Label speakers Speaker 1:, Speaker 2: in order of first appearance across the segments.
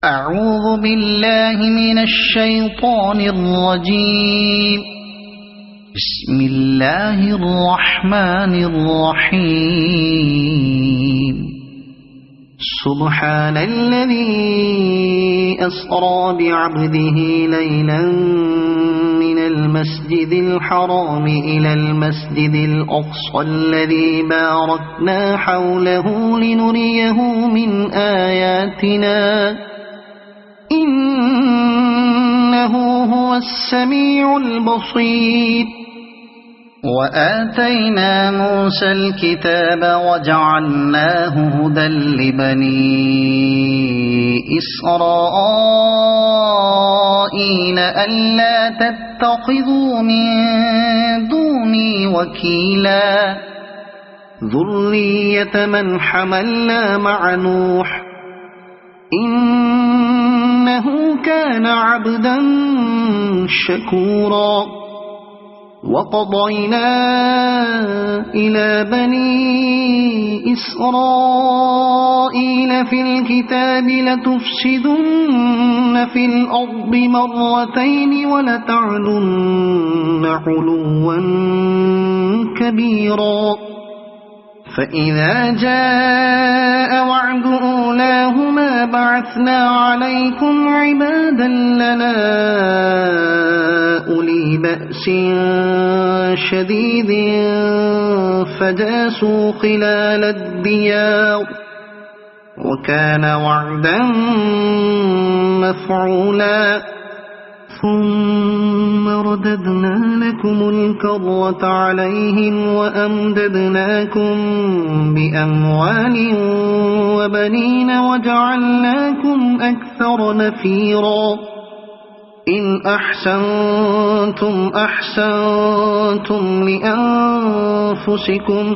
Speaker 1: أعوذ بالله من الشيطان الرجيم. بسم الله الرحمن الرحيم. سبحان الذي أسرى بعبده ليلا من المسجد الحرام إلى المسجد الأقصى الذي باركنا حوله لنريه من آياتنا إنه هو السميع البصير. وآتينا موسى الكتاب وجعلناه هدى لبني إسرائيل ألا تتخذوا من دوني وكيلا ذرية من حملنا مع نوح إنه كان عبدا شكورا. وقضينا إلى بني إسرائيل في الكتاب لتفسدن في الأرض مرتين ولتعلن علوا كبيرا. فإذا جاء وعد أولاهما بعثنا عليكم عبادا لنا أولي بأس شديد فجاسوا خلال الديار وكان وعدا مفعولا. ثم رددنا لكم الكرة عليهم وأمددناكم بأموال وبنين وجعلناكم أكثر نفيرا. إن أحسنتم أحسنتم لأنفسكم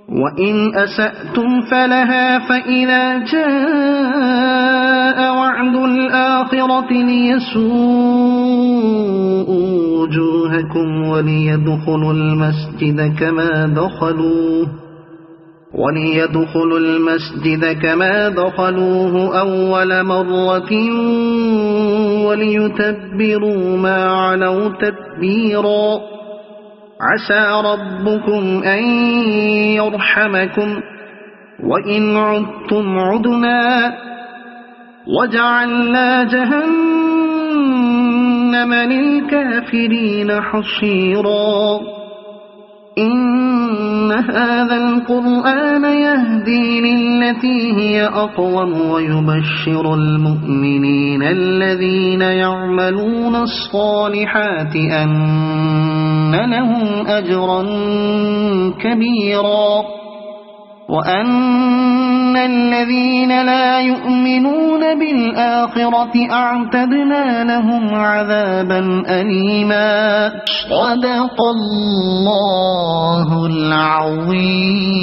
Speaker 1: وإن أسأتم فلها. فإذا جاء وعد الآخرة ليسوءوا وجوهكم وليدخلوا المسجد كما دخلوه أول مرة وليتبروا ما علوا تتبيرا. عسى ربكم أن يرحمكم وإن عدتم عدنا وجعلنا جهنم للكافرين حصيرا. إن هذا القرآن يهدي للتي هي أقوم ويبشر المؤمنين الذين يعملون الصالحات أن لهم أجرا كبيرا وأن الذين لا يؤمنون بالآخرة أعتدنا لهم عذابا أليما. صدق الله العظيم.